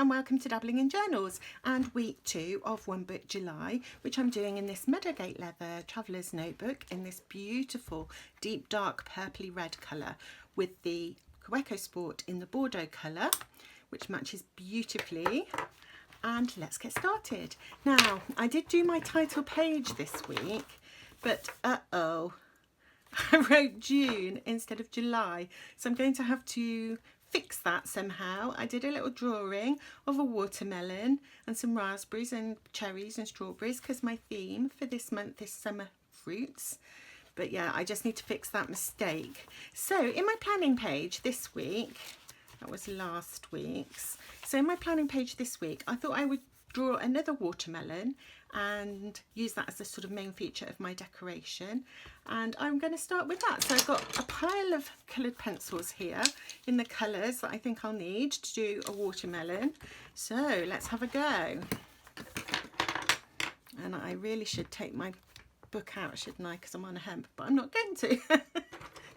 and welcome to Dabbling in Journals and week 2 of One Book July, which I'm doing in this Meadowgate leather traveller's notebook in this beautiful deep dark purpley red colour with the Kaweco Sport in the Bordeaux colour, which matches beautifully. And let's get started. Now, I did do my title page this week, but I wrote June instead of July, so I'm going to have to fix that somehow. I did a little drawing of a watermelon and some raspberries and cherries and strawberries because my theme for this month is summer fruits. But yeah, I just need to fix that mistake. So in my planning page this week, that was last week's. So in my planning page this week, I thought I would draw another watermelon and use that as a sort of main feature of my decoration. And I'm going to start with that. So I've got a pile of coloured pencils here in the colours that I think I'll need to do a watermelon. So let's have a go. And I really should take my book out, shouldn't I? Because I'm on a hemp, but I'm not going to.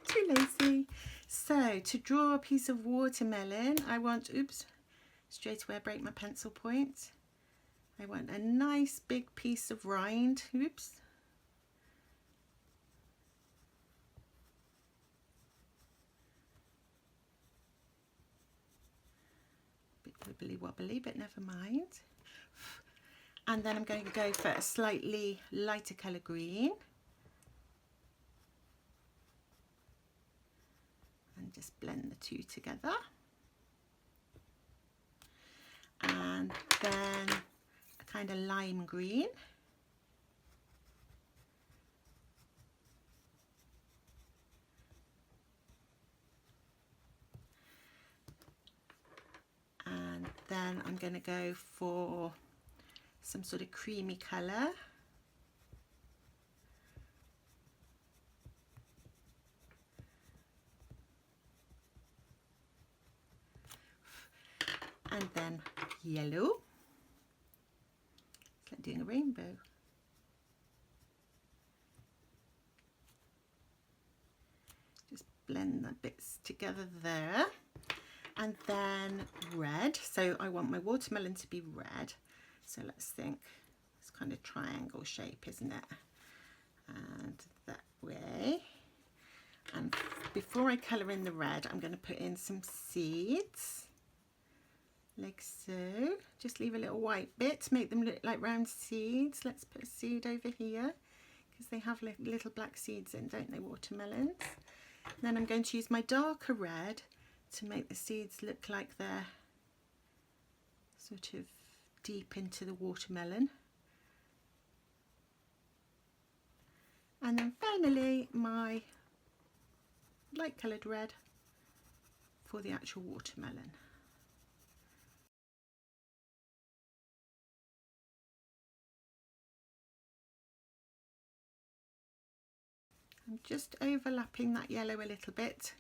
Too lazy. So to draw a piece of watermelon, I want, straight away I break my pencil point. I want a nice big piece of rind, Bit wibbly wobbly, but never mind. And then I'm going to go for a slightly lighter colour green. And just blend the two together. And then a kind of lime green. And then I'm going to go for some sort of creamy colour. And then yellow. It's like doing a rainbow. Just blend the bits together there. And then red. So I want my watermelon to be red. So let's think. It's kind of triangle shape, isn't it? And that way. And before I colour in the red, I'm going to put in some seeds. Like so. Just leave a little white bit to make them look like round seeds. Let's put a seed over here because they have little black seeds in, don't they, watermelons? Then I'm going to use my darker red to make the seeds look like they're sort of deep into the watermelon. And then finally my light coloured red for the actual watermelon. I'm just overlapping that yellow a little bit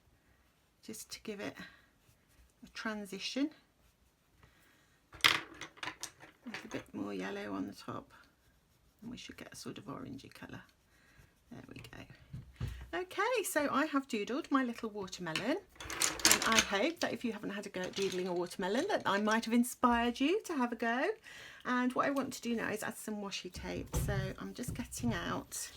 just to give it a transition. A little bit more yellow on the top and we should get a sort of orangey colour. There we go. Okay, so I have doodled my little watermelon and I hope that if you haven't had a go at doodling a watermelon that I might have inspired you to have a go. And what I want to do now is add some washi tape. So I'm just getting out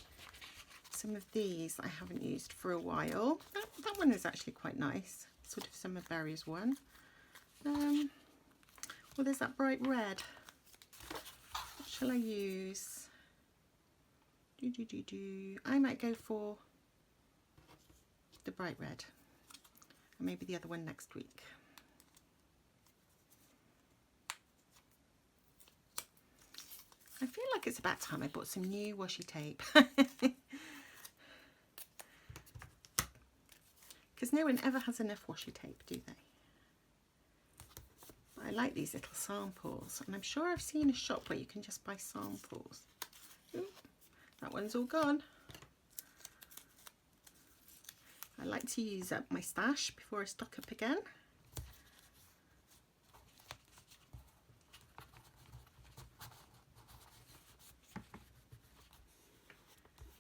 some of these I haven't used for a while. That one is actually quite nice, sort of Summer Berries one. Well, there's that bright red. What shall I use? I might go for the bright red, and maybe the other one next week. I feel like it's about time I bought some new washi tape. Because no one ever has enough washi tape, do they? I like these little samples, and I'm sure I've seen a shop where you can just buy samples. Ooh, that one's all gone. I like to use up my stash before I stock up again.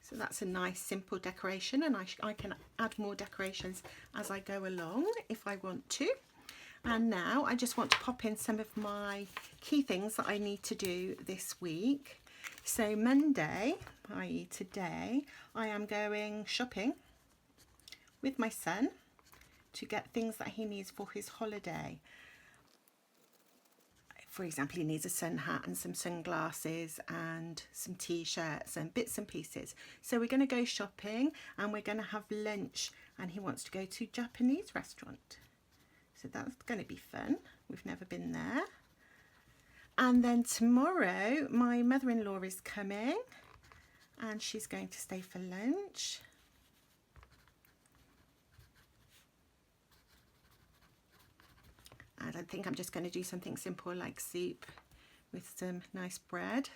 So that's a nice simple decoration, and I can add more decorations as I go along if I want to. And now I just want to pop in some of my key things that I need to do this week. So Monday, i.e. today, I am going shopping with my son to get things that he needs for his holiday. For example, he needs a sun hat and some sunglasses and some t-shirts and bits and pieces. So we're going to go shopping and we're going to have lunch, and he wants to go to a Japanese restaurant. So that's going to be fun. We've never been there. And then tomorrow my mother-in-law is coming and she's going to stay for lunch. And I think I'm just going to do something simple like soup with some nice bread.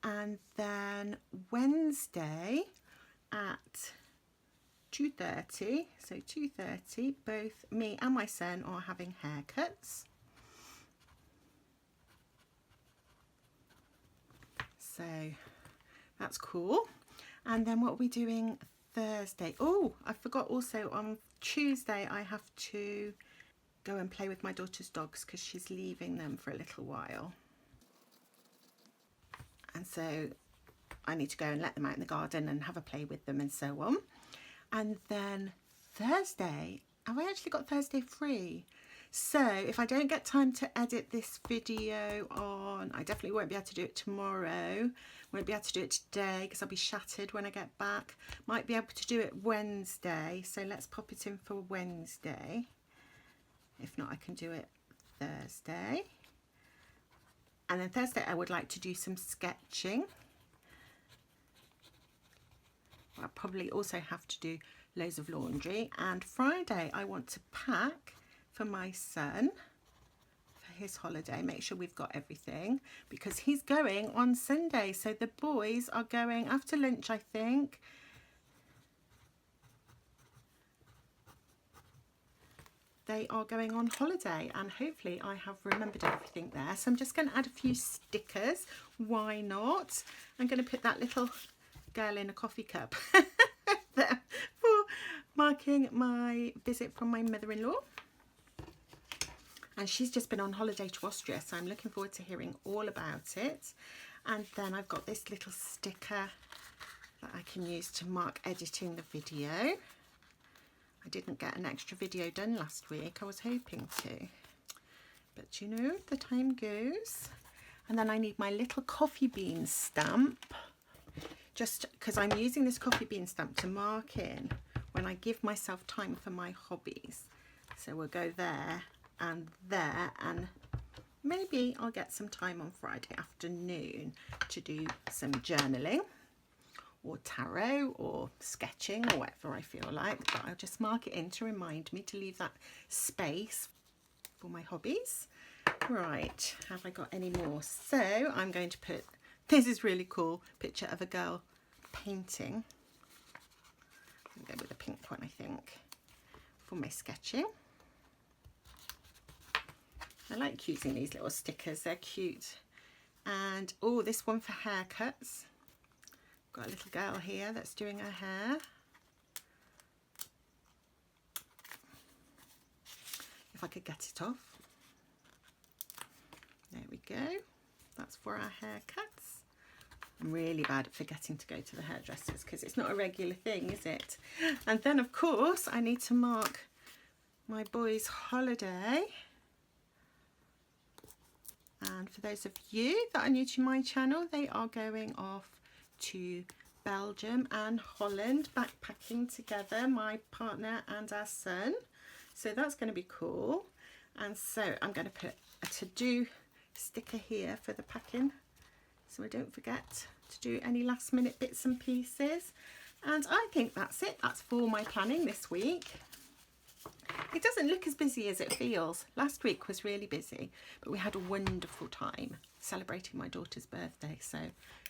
And then Wednesday at 2:30, so 2:30, both me and my son are having haircuts. So that's cool. And then what are we doing Thursday? Oh, I forgot also on Tuesday I have to go and play with my daughter's dogs because she's leaving them for a little while. And so I need to go and let them out in the garden and have a play with them and so on. And then Thursday, have I actually got Thursday free? So if I don't get time to edit this video on, I definitely won't be able to do it tomorrow. Won't be able to do it today because I'll be shattered when I get back. Might be able to do it Wednesday. So let's pop it in for Wednesday. If not, I can do it Thursday. And then Thursday, I would like to do some sketching. I'll probably also have to do loads of laundry. And Friday, I want to pack for my son for his holiday. Make sure we've got everything because he's going on Sunday. So the boys are going after lunch, I think. They are going on holiday and hopefully I have remembered everything there. So I'm just going to add a few stickers. Why not? I'm going to put that little girl in a coffee cup there for marking my visit from my mother-in-law. And she's just been on holiday to Austria, so I'm looking forward to hearing all about it. And then I've got this little sticker that I can use to mark editing the video. I didn't get an extra video done last week. I was hoping to. But you know, the time goes. And then I need my little coffee bean stamp. Just because I'm using this coffee bean stamp to mark in when I give myself time for my hobbies. So we'll go there, and maybe I'll get some time on Friday afternoon to do some journaling or tarot or sketching or whatever I feel like, but I'll just mark it in to remind me to leave that space for my hobbies. Right, have I got any more? So I'm going to put, this is really cool, picture of a girl painting. I'll go with a pink one, I think, for my sketching. I like using these little stickers, they're cute. And oh, this one for haircuts. Got a little girl here that's doing her hair. If I could get it off. There we go. That's for our haircuts. I'm really bad at forgetting to go to the hairdressers because it's not a regular thing, is it? And then, of course, I need to mark my boys' holiday. And for those of you that are new to my channel, they are going off to Belgium and Holland, backpacking together, my partner and our son. So that's going to be cool. And so I'm going to put a to-do sticker here for the packing, so I don't forget to do any last minute bits and pieces. And I think that's it. That's for my planning this week. It doesn't look as busy as it feels. Last week was really busy, but we had a wonderful time celebrating my daughter's birthday, so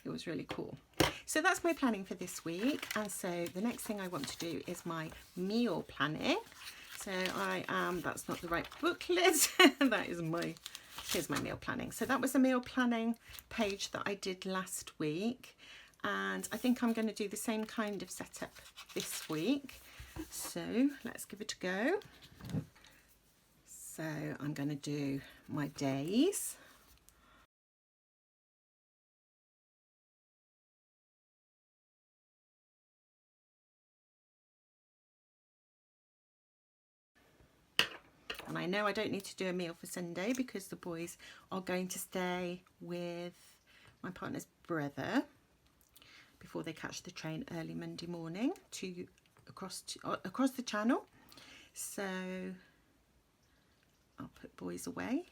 it was really cool. So that's my planning for this week, and so the next thing I want to do is my meal planning. So that's not the right booklet. That is here's my meal planning. So that was the meal planning page that I did last week, and I think I'm going to do the same kind of setup this week. So let's give it a go. So So I'm going to do my days. And I know I don't need to do a meal for Sunday because the boys are going to stay with my partner's brother before they catch the train early Monday morning across the channel. So I'll put boys away,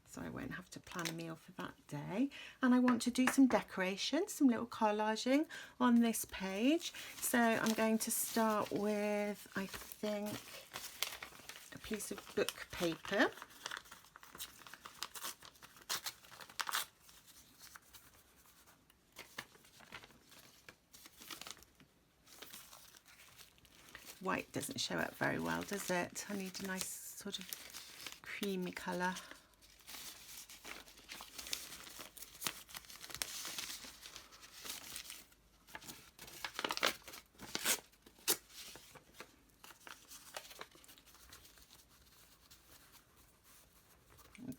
so I won't have to plan a meal for that day. And I want to do some decoration, some little collaging on this page. So I'm going to start with, I think, a piece of book paper. White doesn't show up very well, does it? I need a nice sort of creamy colour.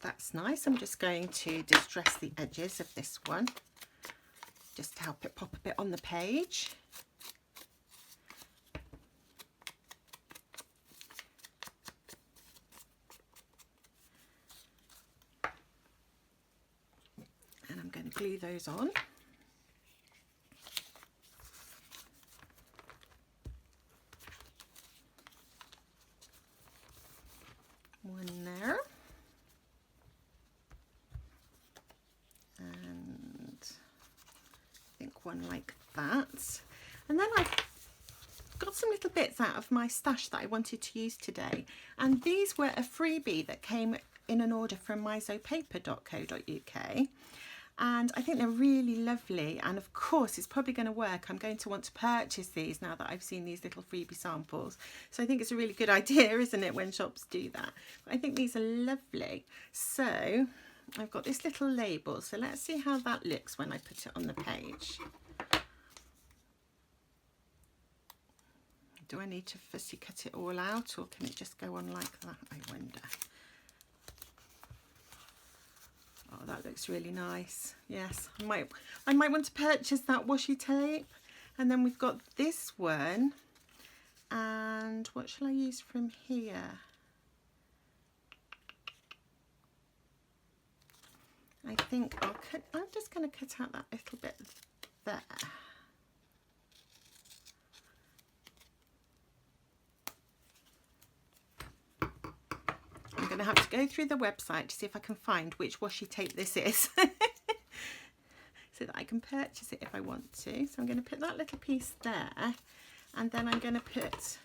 That's nice. I'm just going to distress the edges of this one just to help it pop a bit on the page. And I'm going to glue those on. One there. And I think one like that. And then I've got some little bits out of my stash that I wanted to use today. And these were a freebie that came in an order from mizopaper.co.uk. And I think they're really lovely, and of course it's probably going to work. I'm going to want to purchase these now that I've seen these little freebie samples. So I think it's a really good idea, isn't it, when shops do that? But I think these are lovely. So I've got this little label, so let's see how that looks when I put it on the page. Do I need to fussy cut it all out, or can it just go on like that, I wonder? Oh, that looks really nice. Yes, I might want to purchase that washi tape. And then we've got this one. And what shall I use from here? I think I'm just going to cut out that little bit there. I'm going to have to go through the website to see if I can find which washi tape this is so that I can purchase it if I want to. So I'm going to put that little piece there, and then I'm going to put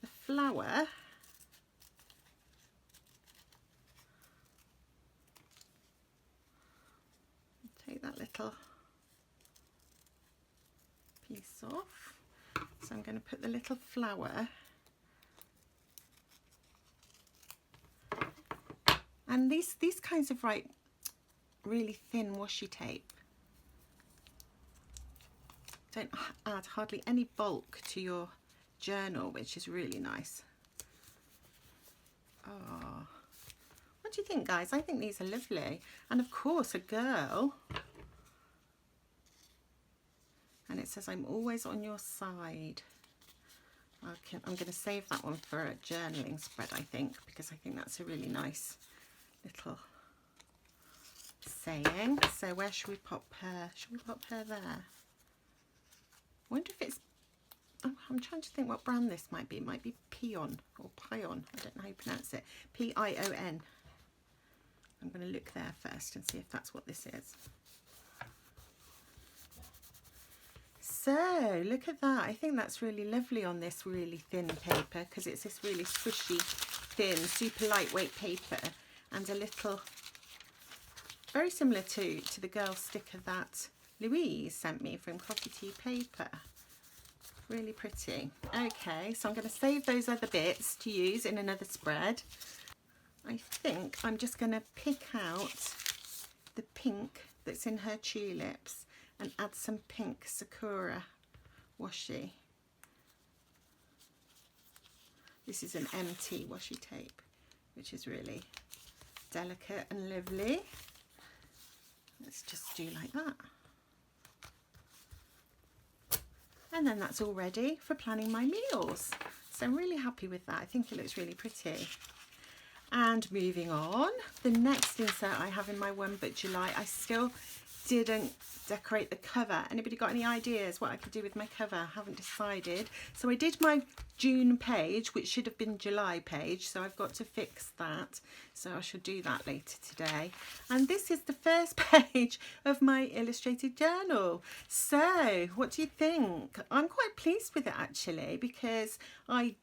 the flower take that little piece off. So I'm going to put the little flower, and these kinds of really thin washi tape don't add hardly any bulk to your journal, which is really nice. Oh, what do you think, guys? I think these are lovely. And of course, a girl. And it says, I'm always on your side. Okay, I'm going to save that one for a journaling spread, I think, because I think that's a really nice little saying. So where should we pop her? Should we pop her there? I wonder if it's, oh, I'm trying to think what brand this might be. It might be Pion or Pion. I don't know how you pronounce it. P-I-O-N. I'm going to look there first and see if that's what this is. So look at that. I think that's really lovely on this really thin paper, because it's this really squishy, thin, super lightweight paper, and a little, very similar to the girl sticker that Louise sent me from Coffee Tea Paper. Really pretty. Okay, so I'm going to save those other bits to use in another spread. I think I'm just going to pick out the pink that's in her tulips and add some pink Sakura washi. This is an MT washi tape, which is really delicate and lovely. Let's just do like that. And then that's all ready for planning my meals. So I'm really happy with that. I think it looks really pretty. And moving on, the next insert I have in my One Book July, I still didn't decorate the cover. Anybody got any ideas what I could do with my cover? I haven't decided. So I did my June page, which should have been July page, so I've got to fix that. So I shall do that later today. And this is the first page of my illustrated journal. So what do you think? I'm quite pleased with it actually, because I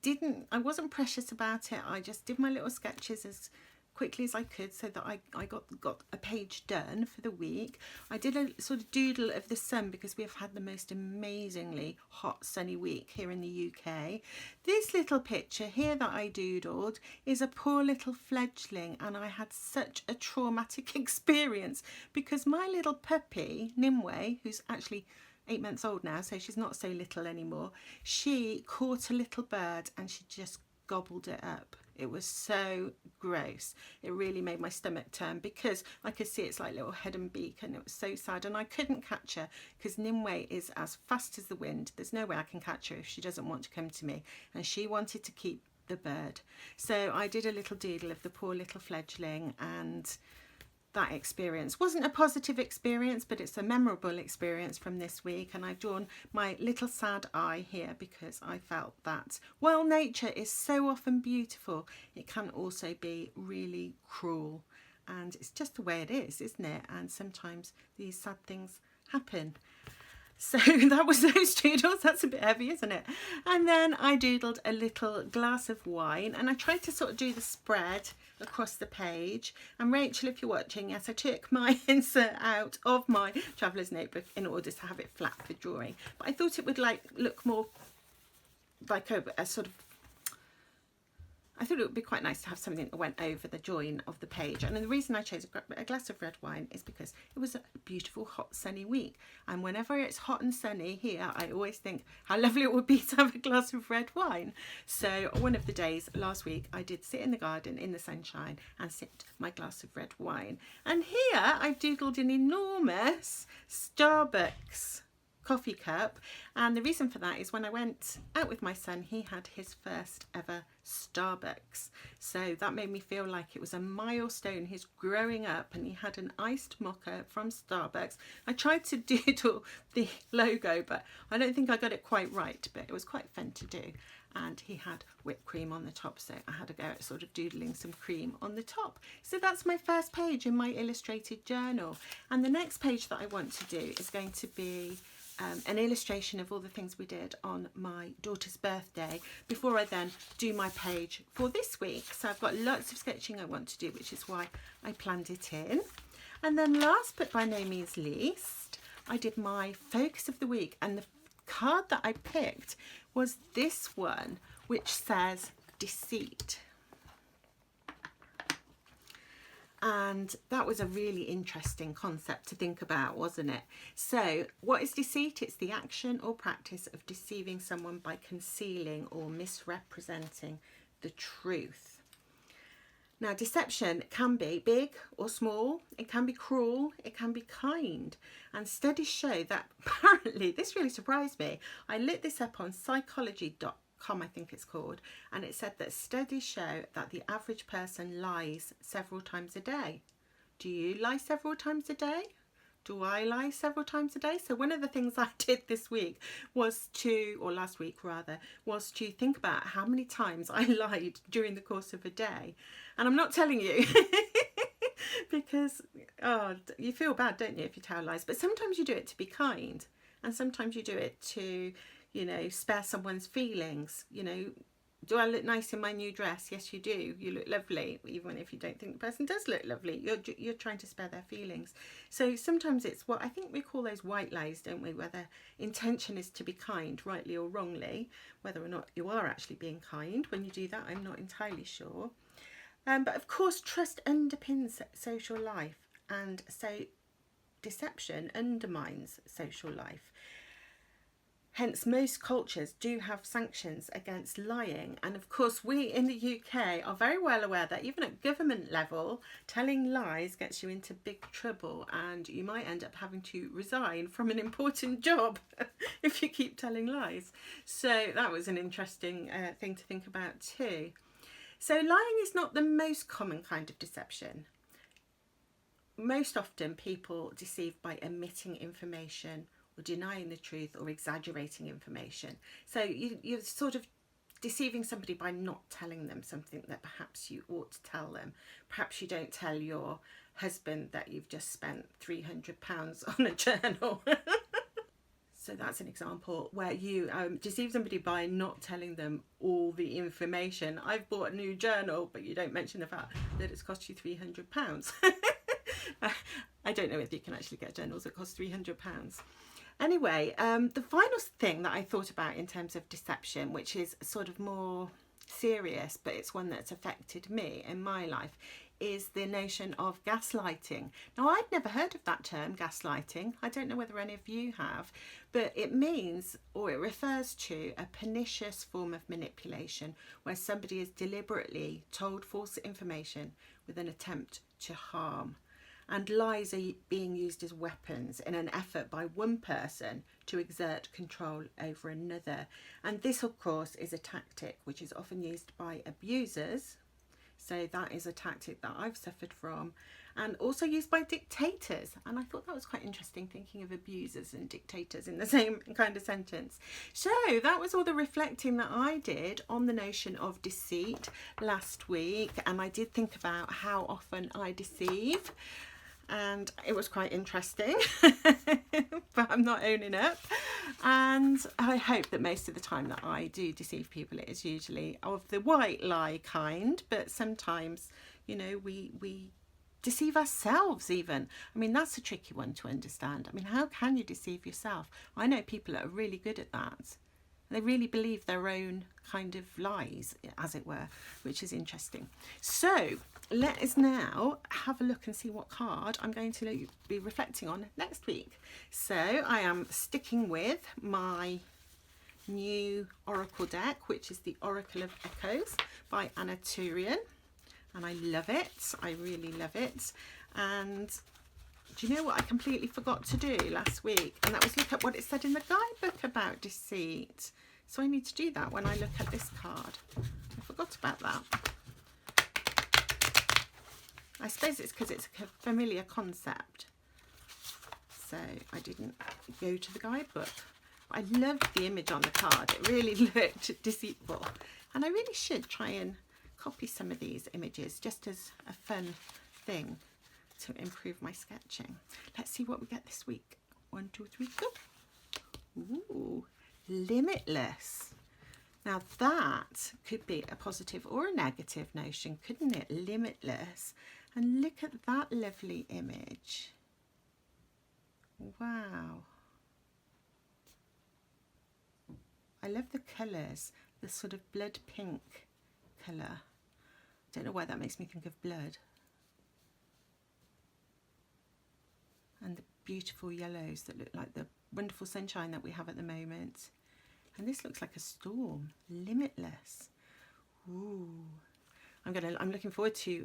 wasn't precious about it. I just did my little sketches as quickly as I could so that I got a page done for the week. I did a sort of doodle of the sun because we have had the most amazingly hot sunny week here in the UK. This little picture here that I doodled is a poor little fledgling, and I had such a traumatic experience because my little puppy Nimue, who's actually 8 months old now, so she's not so little anymore, she caught a little bird and she just gobbled it up. It was so gross. It really made my stomach turn because I could see its like little head and beak, and it was so sad. And I couldn't catch her because Nimue is as fast as the wind. There's no way I can catch her if she doesn't want to come to me, and she wanted to keep the bird. So I did a little doodle of the poor little fledgling, and that experience wasn't a positive experience, but it's a memorable experience from this week. And I've drawn my little sad eye here because I felt that while nature is so often beautiful, it can also be really cruel, and it's just the way it is, isn't it? And sometimes these sad things happen. So that was those doodles. That's a bit heavy, isn't it? And then I doodled a little glass of wine, and I tried to sort of do the spread across the page. And Rachel, if you're watching, yes, I took my insert out of my traveller's notebook in order to have it flat for drawing. But I thought it would look more like a sort of, I thought it would be quite nice to have something that went over the join of the page. And the reason I chose a glass of red wine is because it was a beautiful hot sunny week, and whenever it's hot and sunny here, I always think how lovely it would be to have a glass of red wine. So one of the days last week I did sit in the garden in the sunshine and sip my glass of red wine. And here I've doodled an enormous Starbucks coffee cup, and the reason for that is when I went out with my son, he had his first ever Starbucks, so that made me feel like it was a milestone, his growing up, and he had an iced mocha from Starbucks. I tried to doodle the logo, but I don't think I got it quite right, but it was quite fun to do. And he had whipped cream on the top, so I had to go at sort of doodling some cream on the top. So that's my first page in my illustrated journal. And the next page that I want to do is going to be an illustration of all the things we did on my daughter's birthday before I then do my page for this week. So I've got lots of sketching I want to do, which is why I planned it in. And then last but by no means least, I did my focus of the week, and the card that I picked was this one, which says deceit. And that was a really interesting concept to think about, wasn't it? So what is deceit? It's the action or practice of deceiving someone by concealing or misrepresenting the truth. Now, deception can be big or small, it can be cruel, it can be kind. And studies show that apparently, this really surprised me, I looked this up on psychology.com, I think it's called, and it said that studies show that the average person lies several times a day. Do you lie several times a day? Do I lie several times a day? So one of the things I did this week was or last week rather, was to think about how many times I lied during the course of a day. And I'm not telling you because, you feel bad, don't you, if you tell lies. But sometimes you do it to be kind, and sometimes you do it to, spare someone's feelings. Do I look nice in my new dress? Yes, you do. You look lovely, even if you don't think the person does look lovely. You're trying to spare their feelings. So sometimes it's what I think we call those white lies, don't we? Where the intention is to be kind, rightly or wrongly. Whether or not you are actually being kind when you do that, I'm not entirely sure. But of course, trust underpins social life, and so deception undermines social life. Hence, most cultures do have sanctions against lying. And of course, we in the UK are very well aware that even at government level, telling lies gets you into big trouble, and you might end up having to resign from an important job if you keep telling lies. So that was an interesting thing to think about too. So lying is not the most common kind of deception. Most often people deceive by omitting information or denying the truth or exaggerating information. So you're sort of deceiving somebody by not telling them something that perhaps you ought to tell them. Perhaps you don't tell your husband that you've just spent £300 on a journal. So that's an example where you deceive somebody by not telling them all the information. I've bought a new journal, but you don't mention the fact that it's cost you £300. I don't know if you can actually get journals that cost £300. Anyway, the final thing that I thought about in terms of deception, which is sort of more serious, but it's one that's affected me in my life, is the notion of gaslighting. Now, I'd never heard of that term, gaslighting. I don't know whether any of you have, but it means, or it refers to, a pernicious form of manipulation where somebody is deliberately told false information with an attempt to harm. And lies are being used as weapons in an effort by one person to exert control over another. And this, of course, is a tactic which is often used by abusers. So that is a tactic that I've suffered from, and also used by dictators. And I thought that was quite interesting, thinking of abusers and dictators in the same kind of sentence. So that was all the reflecting that I did on the notion of deceit last week. And I did think about how often I deceive. And it was quite interesting, but I'm not owning up. And I hope that most of the time that I do deceive people, it is usually of the white lie kind, but sometimes, you know, we deceive ourselves even. I mean, that's a tricky one to understand. I mean, how can you deceive yourself? I know people that are really good at that. They really believe their own kind of lies, as it were, which is interesting. So let us now have a look and see what card I'm going to be reflecting on next week. So I am sticking with my new Oracle deck, which is the Oracle of Echoes by Anna Turian. And I love it. I really love it. And do you know what I completely forgot to do last week? And that was look at what it said in the guidebook about deceit. So I need to do that when I look at this card. I forgot about that. I suppose it's because it's a familiar concept. So I didn't go to the guidebook. I loved the image on the card. It really looked deceitful. And I really should try and copy some of these images just as a fun thing to improve my sketching. Let's see what we get this week. 1, 2, 3, go. Ooh, limitless. Now that could be a positive or a negative notion, couldn't it? Limitless. And look at that lovely image. Wow. I love the colours, the sort of blood pink colour. Don't know why that makes me think of blood. And the beautiful yellows that look like the wonderful sunshine that we have at the moment. And this looks like a storm. Limitless. Ooh. I'm looking forward to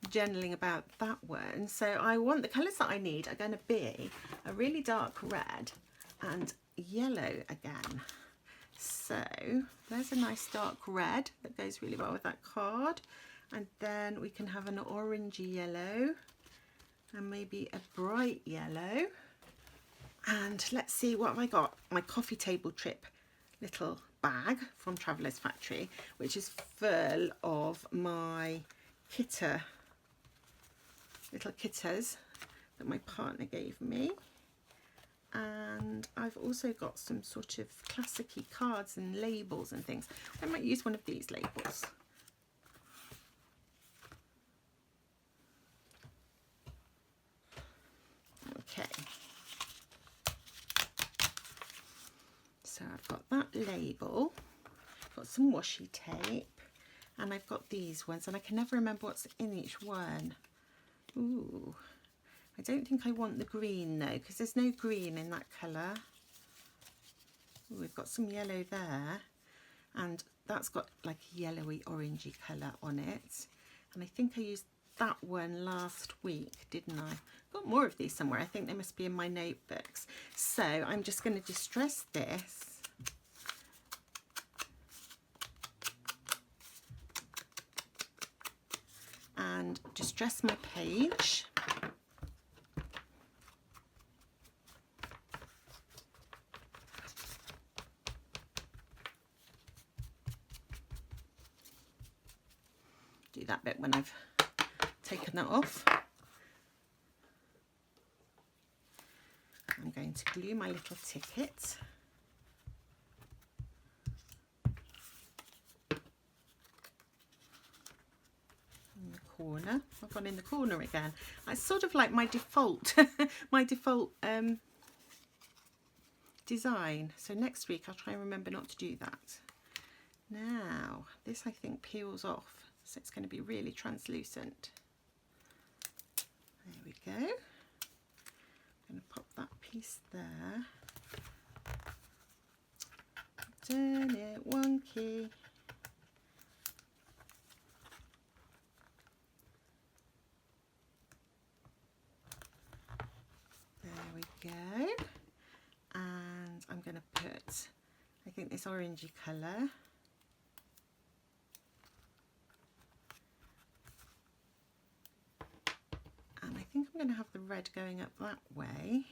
journaling about that one. So I want the colours that I need are going to be a really dark red and yellow again. So there's a nice dark red that goes really well with that card. And then we can have an orangey yellow and maybe a bright yellow. And let's see, what have I got? My coffee table trip little bag from Traveller's Factory, which is full of my little kitters that my partner gave me. And I've also got some sort of classic-y cards and labels and things. I might use one of these labels. Okay. So I've got that label, I've got some washi tape, and I've got these ones, and I can never remember what's in each one. Ooh, I don't think I want the green though, because there's no green in that colour. Ooh, we've got some yellow there, and that's got like a yellowy orangey colour on it. And I think I used that one last week, didn't I? Got more of these somewhere. I think they must be in my notebooks. So I'm just going to distress this. And distress my page. Do that bit when I've taken that off. I'm going to glue my little ticket. In the corner. I've gone in the corner again. It's sort of like my default, my default design. So next week I'll try and remember not to do that. Now, this I think peels off, so it's going to be really translucent. There we go. I'm going to pop that piece there. Turn it wonky. There we go. And I'm going to put, I think, this orangey colour. And I think I'm going to have the red going up that way. And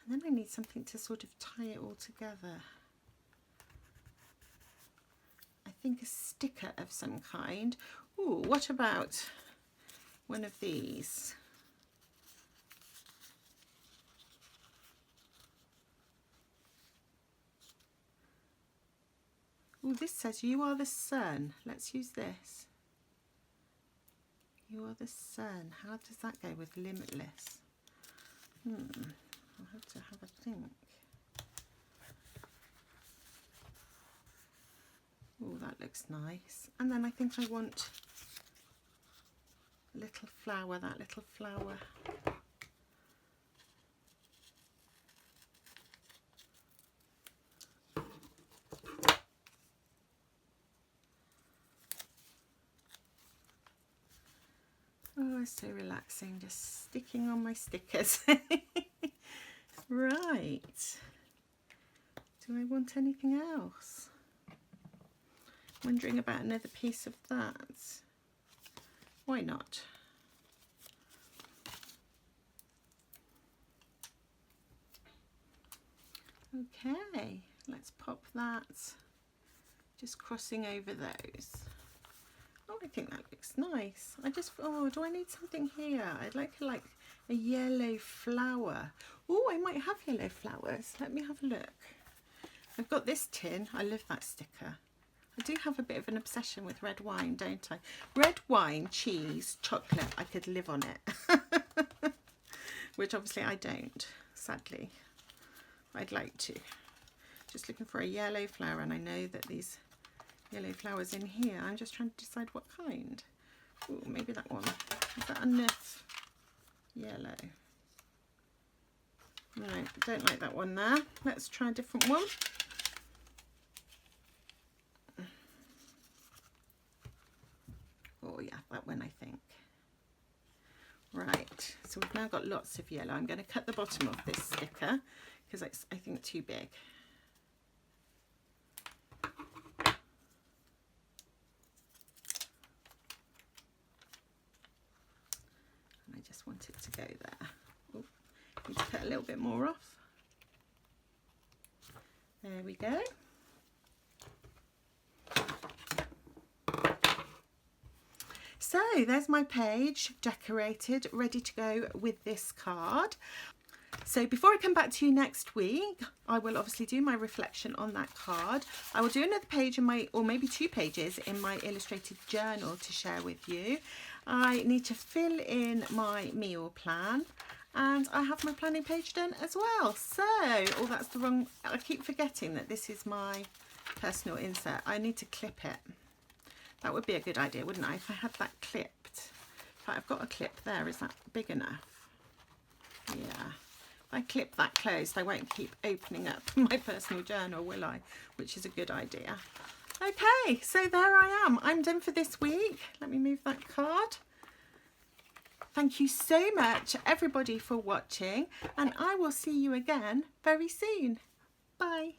then I need something to sort of tie it all together. I think a sticker of some kind. Ooh, what about one of these? Ooh, this says "You are the sun." Let's use this. You are the sun. How does that go with limitless? I'll have to have a think. Oh, that looks nice. And then I think I want a little flower, that little flower. Oh, it's so relaxing, just sticking on my stickers. Right. Do I want anything else? Wondering about another piece of that. Why not? Okay, let's pop that. Just crossing over those. Oh, I think that looks nice. Oh, do I need something here? I'd like a yellow flower. Oh, I might have yellow flowers. Let me have a look. I've got this tin. I love that sticker. I do have a bit of an obsession with red wine, don't I? Red wine, cheese, chocolate, I could live on it. Which obviously I don't, sadly. I'd like to. Just looking for a yellow flower, and I know that these yellow flowers in here. I'm just trying to decide what kind. Ooh, maybe that one. Is that enough yellow? No, don't like that one there. Let's try a different one. Oh yeah, that one I think. Right, so we've now got lots of yellow. I'm going to cut the bottom of this sticker because it's, I think, too big. I just want it to go there. Oh, need to cut a little bit more off. There we go. So there's my page decorated, ready to go with this card. So before I come back to you next week, I will obviously do my reflection on that card. I will do another page in my, or maybe 2 pages in my illustrated journal to share with you. I need to fill in my meal plan, and I have my planning page done as well. So, oh, that's the wrong, I keep forgetting that this is my personal insert. I need to clip it. That would be a good idea, wouldn't I, if I had that clipped. In fact, I've got a clip there. Is that big enough? Yeah. If I clip that closed, I won't keep opening up my personal journal, will I? Which is a good idea. Okay, so there I am. I'm done for this week. Let me move that card. Thank you so much, everybody, for watching, and I will see you again very soon. Bye.